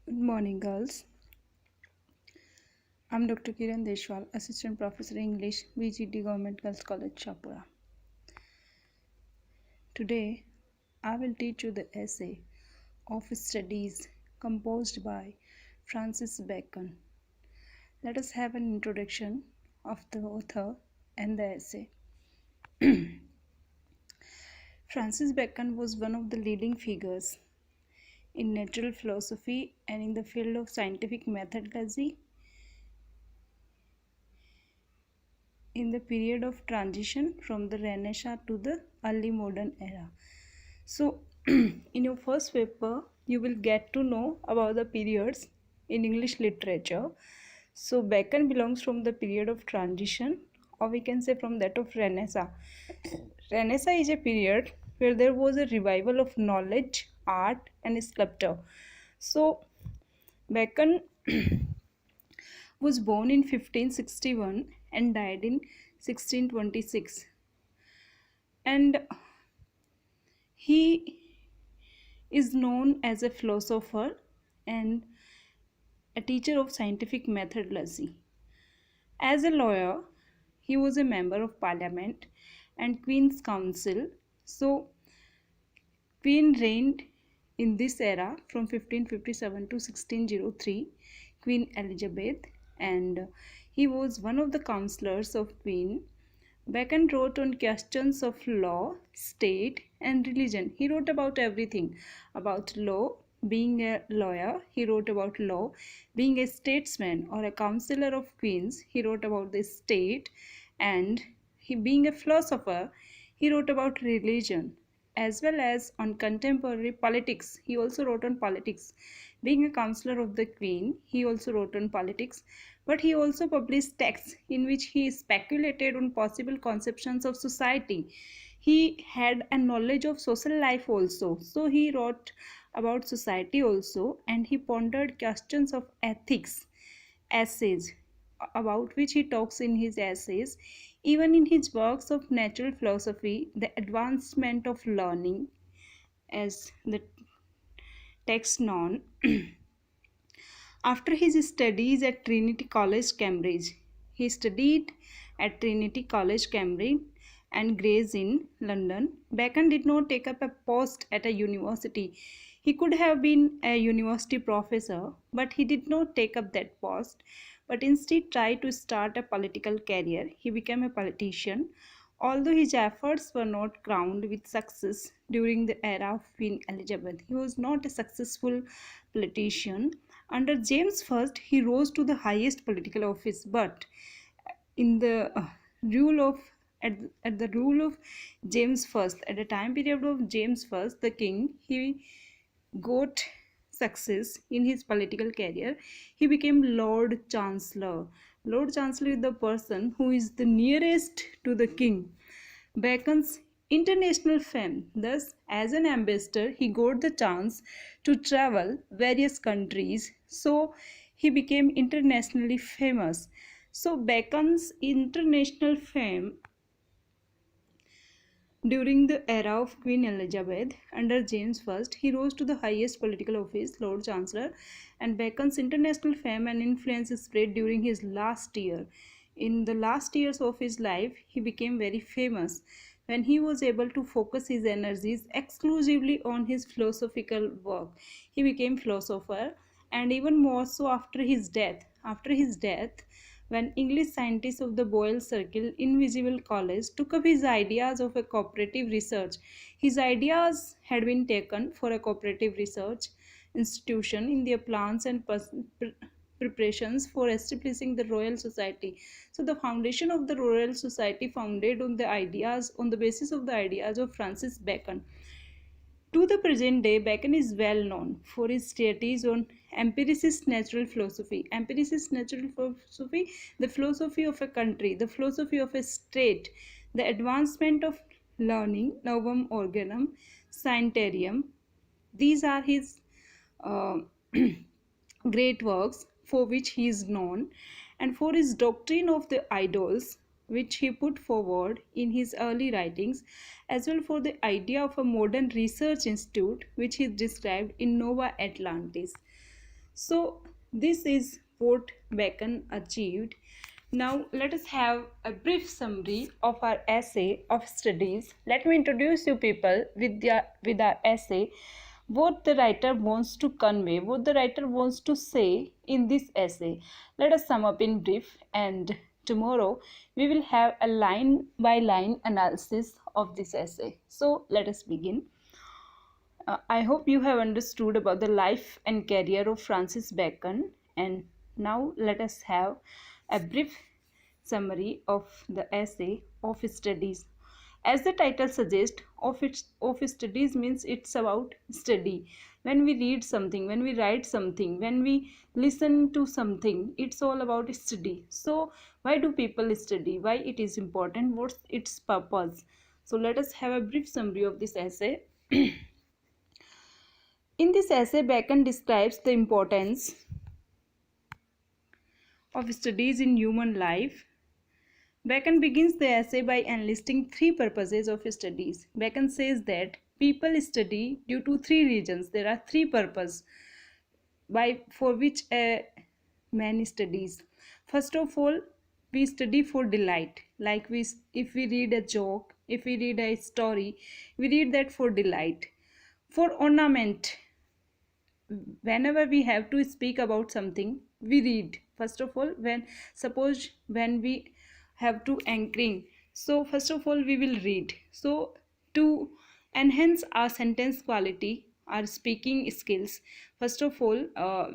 Good morning, girls. I'm Dr. Kiran Deshwal, Assistant Professor English, VGT Government Girls College, Shapura. Today, I will teach you the essay of studies composed by Francis Bacon. Let us have an introduction of the author and the essay. Francis Bacon was one of the leading figures in natural philosophy and in the field of scientific methodology in the period of transition from the Renaissance to the early modern era. So, in your first paper, you will get to know about the periods in English literature. So, Bacon belongs from the period of transition, or we can say from that of Renaissance. Renaissance is a period where there was a revival of knowledge, art, and sculpture. So, Bacon was born in 1561 and died in 1626, and he is known as a philosopher and a teacher of scientific methodology. As a lawyer, he was a member of parliament and Queen's Council. So, Queen reigned in this era from 1557 to 1603, Queen Elizabeth, and he was one of the counselors of Queen. Bacon wrote on questions of law, state, and religion. He wrote about everything about law. Being a lawyer, he wrote about law. Being a statesman or a counselor of queens, he wrote about the state. And being a philosopher, he wrote about religion as well as on contemporary politics. He also wrote on politics. Being a counselor of the queen, he also wrote on politics, but he also published texts in which he speculated on possible conceptions of society. He had a knowledge of social life also, so he wrote about society also, and he pondered questions of ethics, essays about which he talks in his essays. Even in his works of natural philosophy, the advancement of learning, as the text known. After his studies at Trinity College, Cambridge, he studied at Trinity College, Cambridge and Gray's Inn, London. Bacon did not take up a post at a university. He could have been a university professor, but he did not take up that post, but instead tried to start a political career. He became a politician. Although his efforts were not crowned with success during the era of Queen Elizabeth, he was not a successful politician. Under James I, he rose to the highest political office, but in the rule of at the rule of James I, at the time period of James I, the king, he got success in his political career. He became Lord Chancellor. Lord Chancellor is the person who is the nearest to the king. Bacon's international fame. Thus, as an ambassador, he got the chance to travel various countries. So, he became internationally famous. So, Bacon's international fame during the era of Queen Elizabeth under James I, he rose to the highest political office, Lord Chancellor, and Bacon's international fame and influence spread during his last year. In the last years of his life, he became very famous when he was able to focus his energies exclusively on his philosophical work. He became philosopher, and even more so after his death. After his death, when English scientists of the Boyle Circle Invisible College took up his ideas of a cooperative research. His ideas had been taken for a cooperative research institution in their plans and preparations for establishing the Royal Society. So the foundation of the Royal Society founded on the basis of the ideas of Francis Bacon. To the present day, Bacon is well known for his treatise on empiricist natural philosophy. Empiricist natural philosophy, the philosophy of a country, the philosophy of a state, the advancement of learning, novum organum, scientiarum. These are his uh, great works for which he is known, and for his doctrine of the idols, which he put forward in his early writings, as well for the idea of a modern research institute, which he described in Nova Atlantis. So this is what Bacon achieved. Now let us have a brief summary of our essay of studies. Let me introduce you people with our essay, what the writer wants to convey, what the writer wants to say in this essay. Let us sum up in brief, and tomorrow we will have a line by line analysis of this essay. So let us begin. I hope you have understood about the life and career of Francis Bacon, and now let us have a brief summary of the essay of studies. As the title suggests, of studies means it's about study. When we read something, when we write something, when we listen to something, it's all about study. So why do people study? Why it is important? What's its purpose? So let us have a brief summary of this essay. In this essay, Bacon describes the importance of studies in human life. Bacon begins the essay by enlisting three purposes of studies. Bacon says that people study due to three reasons. There are three purposes for which a man studies. First of all, we study for delight. Like if we read a joke, if we read a story, we read that for delight. For ornament, whenever we have to speak about something, we read. First of all, when we have to anchoring, so first of all we will read. So to enhance our sentence quality, our speaking skills, first of all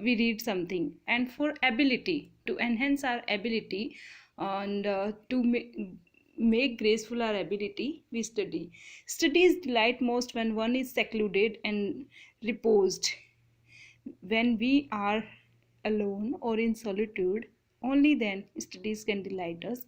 we read something. And for ability, to enhance our ability, and to make graceful our ability, we study. Studies delight most when one is secluded and reposed. When we are alone or in solitude, only then studies can delight us.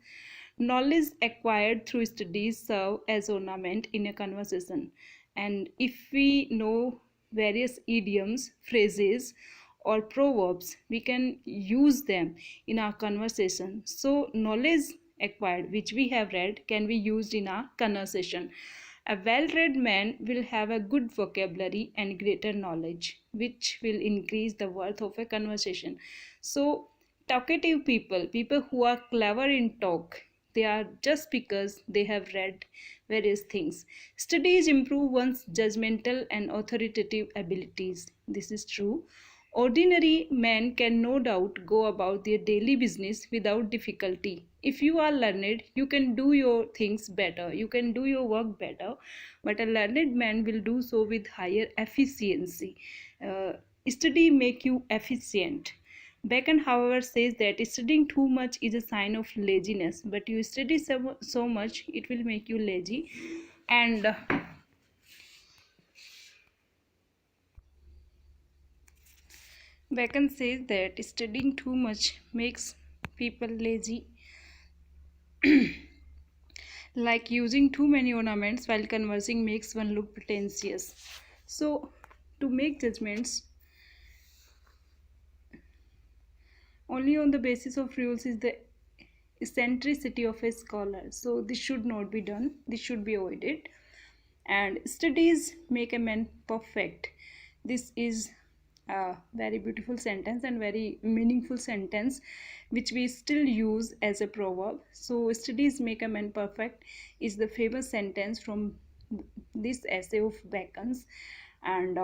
Knowledge acquired through studies serve as ornament in a conversation. And if we know various idioms, phrases, or proverbs, we can use them in our conversation. So knowledge acquired which we have read can be used in our conversation. A well-read man will have a good vocabulary and greater knowledge, which will increase the worth of a conversation. So, talkative people, people who are clever in talk, they are just because they have read various things. Studies improve one's judgmental and authoritative abilities. This is true. Ordinary men can no doubt go about their daily business without difficulty. If you are learned, you can do your things better, you can do your work better, but a learned man will do so with higher efficiency. Uh, Study make you efficient. Bacon, however, says that studying too much is a sign of laziness, but you study so much, it will make you lazy. And Bacon says that studying too much makes people lazy, like using too many ornaments while conversing makes one look pretentious. So, to make judgments only on the basis of rules is the eccentricity of a scholar. So, this should not be done, this should be avoided. And studies make a man perfect. This is a very beautiful sentence and very meaningful sentence which we still use as a proverb. So studies make a man perfect is the famous sentence from this essay of Bacon's. And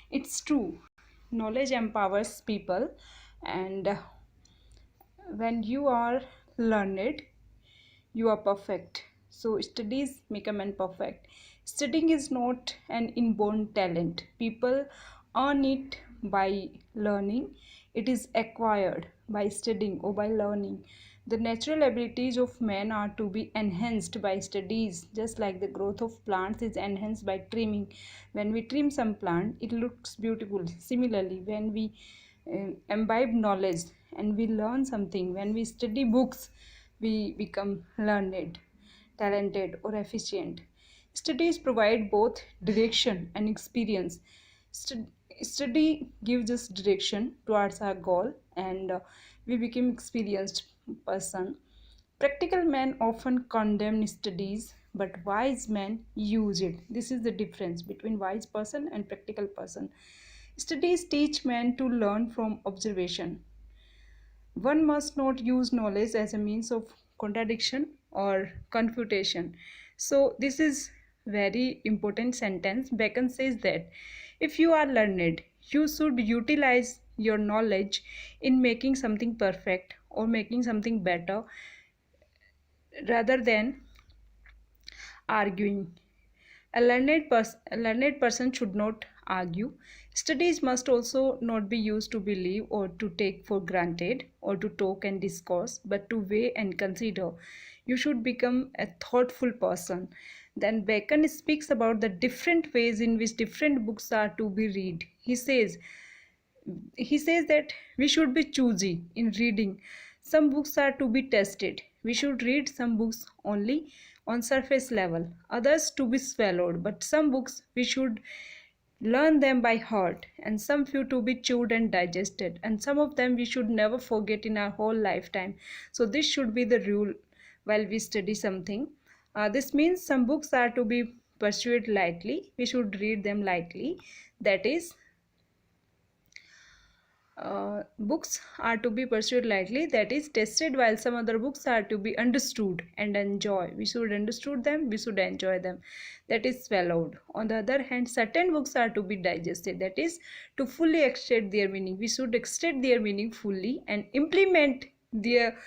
it's true, knowledge empowers people. And when you are learned, you are perfect. So studies make a man perfect. Studying is not an inborn talent. People earn it by learning. It is acquired by studying or by learning. The natural abilities of man are to be enhanced by studies, just like the growth of plants is enhanced by trimming. When we trim some plant, it looks beautiful. Similarly, when we imbibe knowledge and we learn something, when we study books, we become learned, talented, or efficient. Studies provide both direction and experience. Study gives us direction towards our goal, and we become experienced person. Practical men often condemn studies, but wise men use it. This is the difference between wise person and practical person. Studies teach men to learn from observation. One must not use knowledge as a means of contradiction or confutation. So this is very important sentence. Bacon says that if you are learned, you should utilize your knowledge in making something perfect or making something better rather than arguing. A learned person should not argue. Studies must also not be used to believe or to take for granted or to talk and discourse, but to weigh and consider. You should become a thoughtful person. Then Bacon speaks about the different ways in which different books are to be read. He says that we should be choosy in reading. Some books are to be tested. We should read some books only on surface level, others to be swallowed, but some books we should learn them by heart, and some few to be chewed and digested, and some of them we should never forget in our whole lifetime. So this should be the rule while we study something. This means some books are to be pursued lightly. We should read them lightly. That is, books are to be pursued lightly, that is tested, while some other books are to be understood and enjoy. We should understood them, we should enjoy them, that is swallowed. On the other hand, certain books are to be digested, that is to fully extract their meaning. We should extract their meaning fully and implement their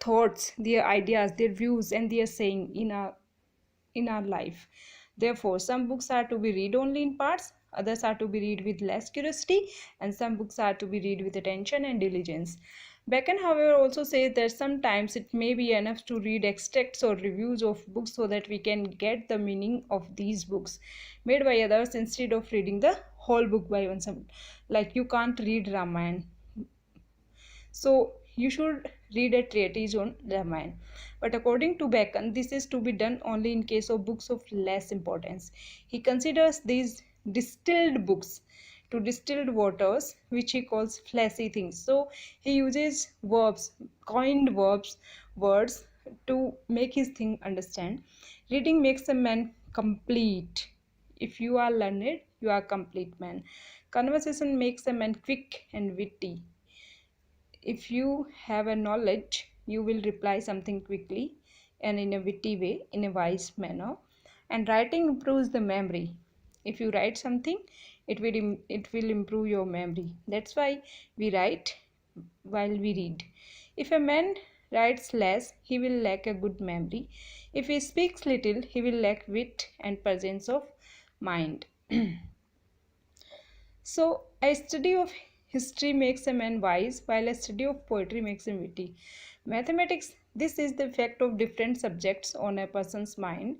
thoughts, their ideas, their views and their saying in our life. Therefore, some books are to be read only in parts, others are to be read with less curiosity, and some books are to be read with attention and diligence. Bacon, however, also says that sometimes it may be enough to read extracts or reviews of books so that we can get the meaning of these books made by others instead of reading the whole book by oneself. Like you can't read Ramayana, so you should read a treatise on Ramayana. But according to Bacon, this is to be done only in case of books of less importance. He considers these distilled books to distilled waters, which he calls fleshy things. So he uses verbs, coined verbs, words to make his thing understand. Reading makes a man complete. If you are learned, you are complete man. Conversation makes a man quick and witty. If you have a knowledge, you will reply something quickly and in a witty way, in a wise manner. And writing improves the memory. If you write something, it will improve your memory. That's why we write while we read. If a man writes less, he will lack a good memory. If he speaks little, he will lack wit and presence of mind. So, a study of history makes a man wise, while a study of poetry makes him witty. Mathematics, this is the effect of different subjects on a person's mind.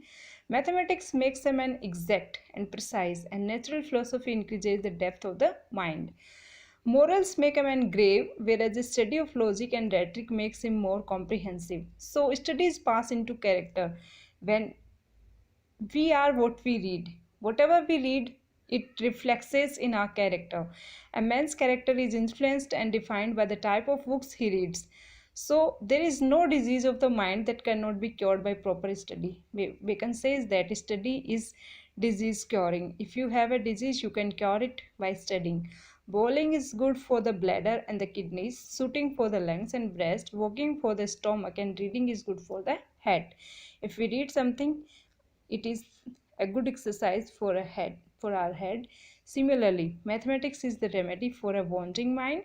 Mathematics makes a man exact and precise, and natural philosophy increases the depth of the mind. Morals make a man grave, whereas the study of logic and rhetoric makes him more comprehensive. So, studies pass into character when we are what we read. Whatever we read, it reflects in our character. A man's character is influenced and defined by the type of books he reads. So there is no disease of the mind that cannot be cured by proper study. Bacon says that study is disease curing. If you have a disease, you can cure it by studying. Bowling is good for the bladder and the kidneys, shooting for the lungs and breast, walking for the stomach, and reading is good for the head. If we read something, it is a good exercise for our head. Similarly, mathematics is the remedy for a wandering mind,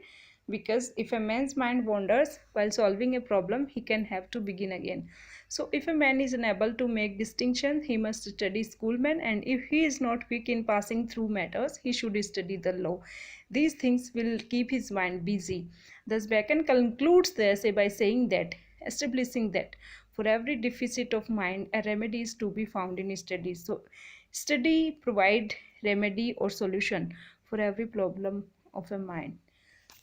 because if a man's mind wanders while solving a problem, he can have to begin again. So if a man is unable to make distinctions, he must study schoolmen, and if he is not quick in passing through matters, he should study the law. These things will keep his mind busy. Thus Bacon concludes the essay by saying that, establishing that for every deficit of mind, a remedy is to be found in study. So study provide remedy or solution for every problem of a mind.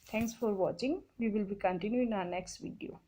Thanks for watching. We will be continuing in our next video.